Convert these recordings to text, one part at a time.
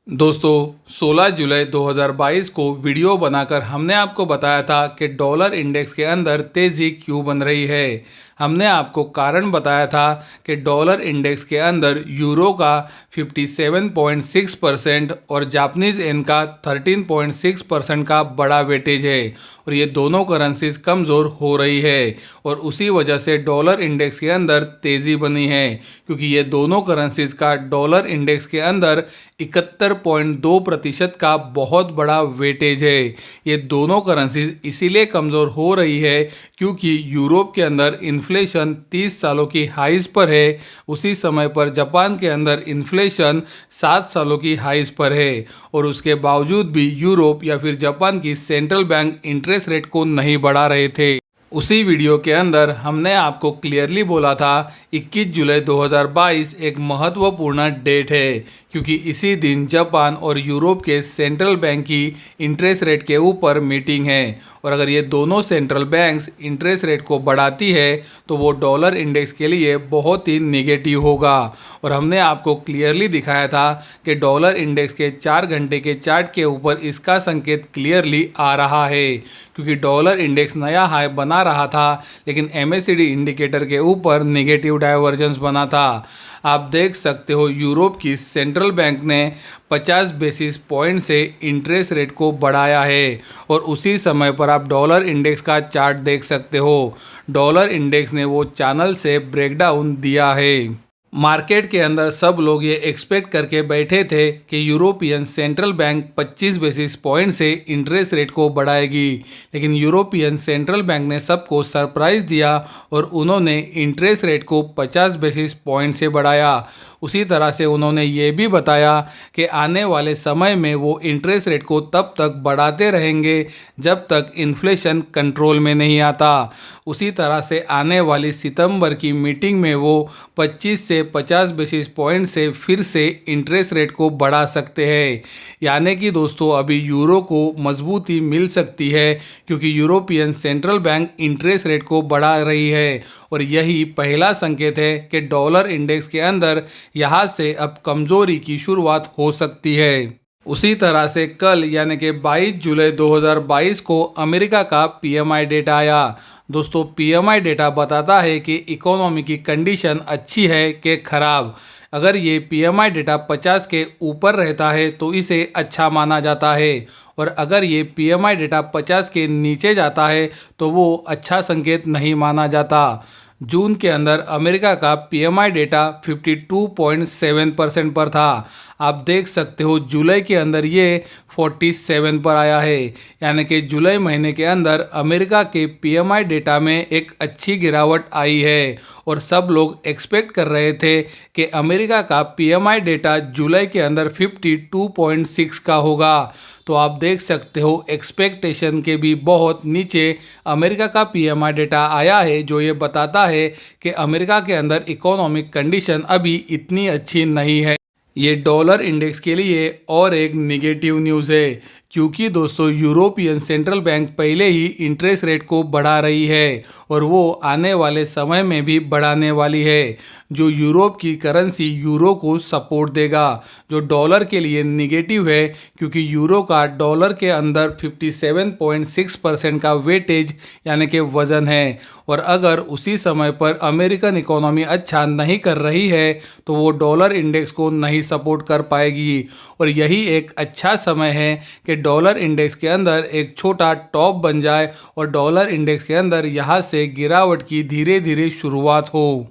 दोस्तों 16 जुलाई 2022 को वीडियो बनाकर हमने आपको बताया था कि डॉलर इंडेक्स के अंदर तेज़ी क्यों बन रही है। हमने आपको कारण बताया था कि डॉलर इंडेक्स के अंदर यूरो का 57.6% और जापानीज़ येन का 13.6% का बड़ा वेटेज है और ये दोनों करेंसीज कमज़ोर हो रही है और उसी वजह से डॉलर इंडेक्स के अंदर तेज़ी बनी है, क्योंकि ये दोनों करेंसीज का डॉलर इंडेक्स के अंदर 71.2% का बहुत बड़ा वेटेज है। ये दोनों करेंसीज इसीलिए कमज़ोर हो रही है क्योंकि यूरोप के अंदर इन्फ्लेशन 30 सालों की हाइज पर है, उसी समय पर जापान के अंदर इन्फ्लेशन 7 सालों की हाइज पर है और उसके बावजूद भी यूरोप या फिर जापान की सेंट्रल बैंक इंटरेस्ट रेट को नहीं बढ़ा रहे थे। उसी वीडियो के अंदर हमने आपको क्लियरली बोला था 21 जुलाई 2022 एक महत्वपूर्ण डेट है, क्योंकि इसी दिन जापान और यूरोप के सेंट्रल बैंक की इंटरेस्ट रेट के ऊपर मीटिंग है और अगर ये दोनों सेंट्रल बैंक्स इंटरेस्ट रेट को बढ़ाती है तो वो डॉलर इंडेक्स के लिए बहुत ही नेगेटिव होगा। और हमने आपको क्लियरली दिखाया था कि डॉलर इंडेक्स के 4 घंटे के चार्ट के ऊपर इसका संकेत क्लियरली आ रहा है, क्योंकि डॉलर इंडेक्स नया हाई बना रहा था लेकिन MACD इंडिकेटर के ऊपर नेगेटिव डाइवर्जेंस बना था। आप देख सकते हो यूरोप की सेंट्रल बैंक ने 50 बेसिस पॉइंट से इंटरेस्ट रेट को बढ़ाया है और उसी समय पर आप डॉलर इंडेक्स का चार्ट देख सकते हो। डॉलर इंडेक्स ने वो चैनल से ब्रेकडाउन दिया है। मार्केट के अंदर सब लोग ये एक्सपेक्ट करके बैठे थे कि European central bank 25 basis point से इंटरेस्ट रेट को बढ़ाएगी, लेकिन यूरोपियन सेंट्रल बैंक ने सबको सरप्राइज दिया और उन्होंने इंटरेस्ट रेट को 50 बेसिस पॉइंट से बढ़ाया। उसी तरह से उन्होंने ये भी बताया कि आने वाले समय में वो इंटरेस्ट रेट को तब तक बढ़ाते रहेंगे जब तक इन्फ्लेशन कंट्रोल में नहीं आता। उसी तरह से आने वाली सितंबर की मीटिंग में वो 25 से 50 बेसिस पॉइंट से फिर से इंटरेस्ट रेट को बढ़ा सकते हैं। यानी कि दोस्तों अभी यूरो को मजबूती मिल सकती है, क्योंकि European central bank interest rate को बढ़ा रही है और यही पहला संकेत है कि डॉलर इंडेक्स के अंदर यहाँ से अब कमजोरी की शुरुआत हो सकती है। उसी तरह से कल यानी कि 22 जुलाई 2022 को अमेरिका का PMI डेटा आया। दोस्तों PMI डेटा बताता है कि इकोनॉमी की कंडीशन अच्छी है कि खराब। अगर ये PMI डेटा 50 के ऊपर रहता है तो इसे अच्छा माना जाता है और अगर ये PMI डेटा 50 के नीचे जाता है तो वो अच्छा संकेत नहीं माना जाता। जून के अंदर अमेरिका का PMI डेटा 52.7% पर था। आप देख सकते हो जुलाई के अंदर ये 47 पर आया है, यानी कि जुलाई महीने के अंदर अमेरिका के PMI डेटा में एक अच्छी गिरावट आई है और सब लोग एक्सपेक्ट कर रहे थे कि अमेरिका का PMI डेटा जुलाई के अंदर 52.6 का होगा। तो आप देख सकते हो एक्सपेक्टेशन के भी बहुत नीचे अमेरिका का PMI डेटा आया है, जो ये बताता है कि अमेरिका के अंदर इकोनॉमिक कंडीशन अभी इतनी अच्छी नहीं है। ये डॉलर इंडेक्स के लिए और एक नेगेटिव न्यूज़ है, क्योंकि दोस्तों यूरोपियन सेंट्रल बैंक पहले ही इंटरेस्ट रेट को बढ़ा रही है और वो आने वाले समय में भी बढ़ाने वाली है, जो यूरोप की करेंसी यूरो को सपोर्ट देगा, जो डॉलर के लिए निगेटिव है, क्योंकि यूरो का डॉलर के अंदर 57.6% का वेटेज यानी कि वज़न है और अगर उसी समय पर अमेरिकन इकोनॉमी अच्छा नहीं कर रही है तो वो डॉलर इंडेक्स को नहीं सपोर्ट कर पाएगी। और यही एक अच्छा समय है कि डॉलर इंडेक्स के अंदर एक छोटा टॉप बन जाए और डॉलर इंडेक्स के अंदर यहाँ से गिरावट की धीरे धीरे शुरुआत हो।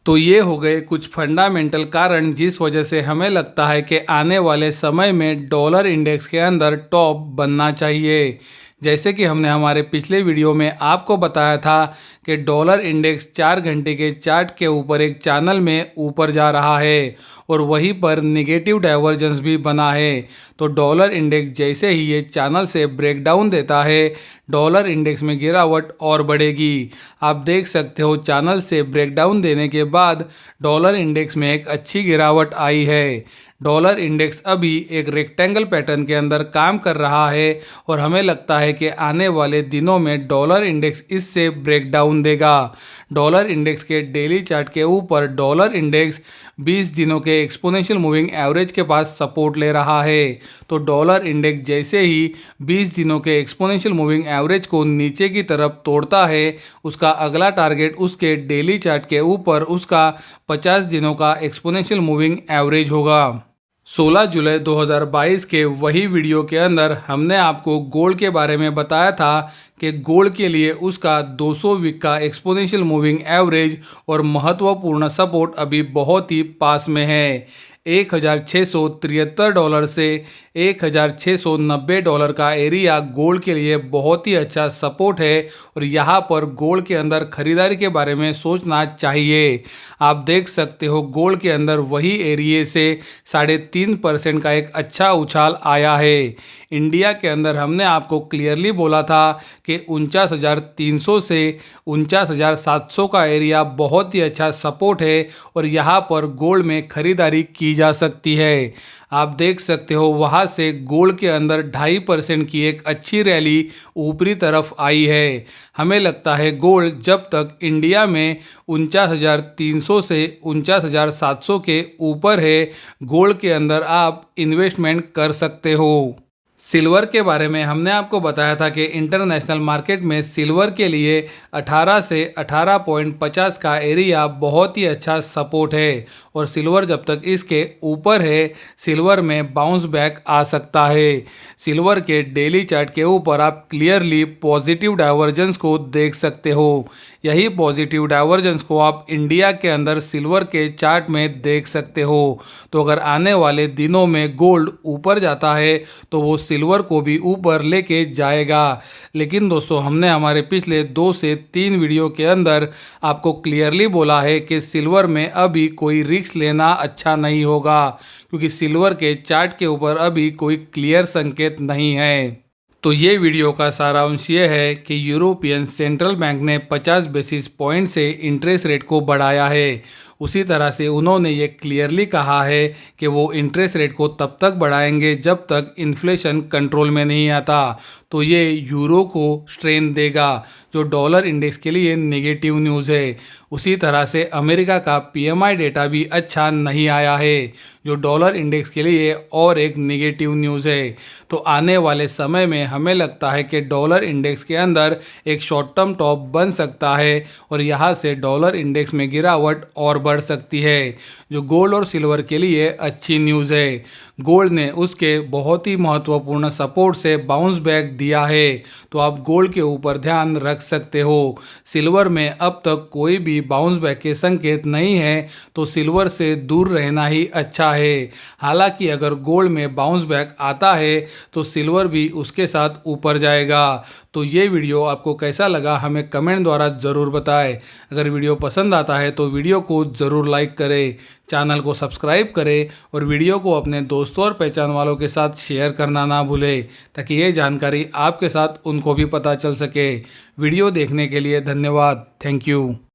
तो ये हो गए कुछ फंडामेंटल कारण जिस वजह से हमें लगता है कि आने वाले समय में डॉलर इंडेक्स के अंदर टॉप बनना चाहिए। जैसे कि हमने हमारे पिछले वीडियो में आपको बताया था कि डॉलर इंडेक्स 4 घंटे के चार्ट के ऊपर एक चैनल में ऊपर जा रहा है और वहीं पर नेगेटिव डाइवर्जेंस भी बना है। तो डॉलर इंडेक्स जैसे ही ये चैनल से ब्रेकडाउन देता है, डॉलर इंडेक्स में गिरावट और बढ़ेगी। आप देख सकते हो चैनल से ब्रेकडाउन देने के बाद डॉलर इंडेक्स में एक अच्छी गिरावट आई है। डॉलर इंडेक्स अभी एक रेक्टेंगल पैटर्न के अंदर काम कर रहा है और हमें लगता है कि आने वाले दिनों में डॉलर इंडेक्स इससे ब्रेकडाउन देगा। डॉलर इंडेक्स के डेली चार्ट के ऊपर डॉलर इंडेक्स 20 दिनों के एक्सपोनेंशियल मूविंग एवरेज के पास सपोर्ट ले रहा है। तो डॉलर इंडेक्स जैसे ही 20 दिनों के एक्सपोनेंशियल मूविंग एवरेज को नीचे की तरफ तोड़ता है, उसका अगला टारगेट उसके डेली चार्ट के ऊपर उसका 50 दिनों का एक्सपोनेंशियल मूविंग एवरेज होगा। 16 जुलाई 2022 के वही वीडियो के अंदर हमने आपको गोल्ड के बारे में बताया था कि गोल्ड के लिए उसका 200 वीक का एक्सपोनेंशियल मूविंग एवरेज और महत्वपूर्ण सपोर्ट अभी बहुत ही पास में है। $1,673 से $1,690 का एरिया गोल्ड के लिए बहुत ही अच्छा सपोर्ट है और यहाँ पर गोल्ड के अंदर खरीदारी के बारे में सोचना चाहिए। आप देख सकते हो गोल्ड के अंदर वही एरिया से 3.5% का एक अच्छा उछाल आया है। इंडिया के अंदर हमने आपको क्लियरली बोला था कि 49,300 से 49,700 का एरिया बहुत ही अच्छा सपोर्ट है और यहाँ पर गोल्ड में खरीदारी की जा सकती है। आप देख सकते हो वहाँ से गोल्ड के अंदर 2.5% की एक अच्छी रैली ऊपरी तरफ आई है। हमें लगता है गोल्ड जब तक इंडिया में 49,300 से 49,700 के ऊपर है, गोल्ड के अंदर आप इन्वेस्टमेंट कर सकते हो। सिल्वर के बारे में हमने आपको बताया था कि इंटरनेशनल मार्केट में सिल्वर के लिए 18 से 18.50 का एरिया बहुत ही अच्छा सपोर्ट है और सिल्वर जब तक इसके ऊपर है, सिल्वर में बाउंस बैक आ सकता है। सिल्वर के डेली चार्ट के ऊपर आप क्लियरली पॉजिटिव डाइवर्जेंस को देख सकते हो। यही पॉजिटिव डाइवर्जेंस को आप इंडिया के अंदर सिल्वर के चार्ट में देख सकते हो। तो अगर आने वाले दिनों में गोल्ड ऊपर जाता है तो वो सिल्वर को भी ऊपर लेके जाएगा। लेकिन दोस्तों हमने हमारे पिछले 2 से 3 वीडियो के अंदर आपको क्लियरली बोला है कि सिल्वर में अभी कोई रिस्क लेना अच्छा नहीं होगा, क्योंकि सिल्वर के चार्ट के ऊपर अभी कोई क्लियर संकेत नहीं है। तो ये वीडियो का सारांश ये है कि यूरोपियन सेंट्रल बैंक ने 50 बेसिस पॉइंट से इंटरेस्ट रेट को बढ़ाया है। उसी तरह से उन्होंने ये क्लियरली कहा है कि वो इंटरेस्ट रेट को तब तक बढ़ाएंगे जब तक इन्फ्लेशन कंट्रोल में नहीं आता। तो ये यूरो को स्ट्रेन देगा, जो डॉलर इंडेक्स के लिए नेगेटिव न्यूज़ है। उसी तरह से अमेरिका का PMI डेटा भी अच्छा नहीं आया है, जो डॉलर इंडेक्स के लिए और एक नेगेटिव न्यूज़ है। तो आने वाले समय में हमें लगता है कि डॉलर इंडेक्स के अंदर एक शॉर्ट टर्म टॉप बन सकता है और यहाँ से डॉलर इंडेक्स में गिरावट और बढ़ सकती है, जो गोल्ड और सिल्वर के लिए अच्छी न्यूज़ है। गोल्ड ने उसके बहुत ही महत्वपूर्ण सपोर्ट से बाउंस बैक दिया है, तो आप गोल्ड के ऊपर ध्यान रख सकते हो। सिल्वर में अब तक कोई भी बाउंस बैक के संकेत नहीं है, तो सिल्वर से दूर रहना ही अच्छा है। हालांकि अगर गोल्ड में बाउंस बैक आता है तो सिल्वर भी उसके साथ ऊपर जाएगा। तो ये वीडियो आपको कैसा लगा हमें कमेंट द्वारा ज़रूर बताएं। अगर वीडियो पसंद आता है तो वीडियो को ज़रूर लाइक करें, चैनल को सब्सक्राइब करें और वीडियो को अपने दोस्तों और पहचान वालों के साथ शेयर करना ना भूलें, ताकि ये जानकारी आपके साथ उनको भी पता चल सके। वीडियो देखने के लिए धन्यवाद। Thank you.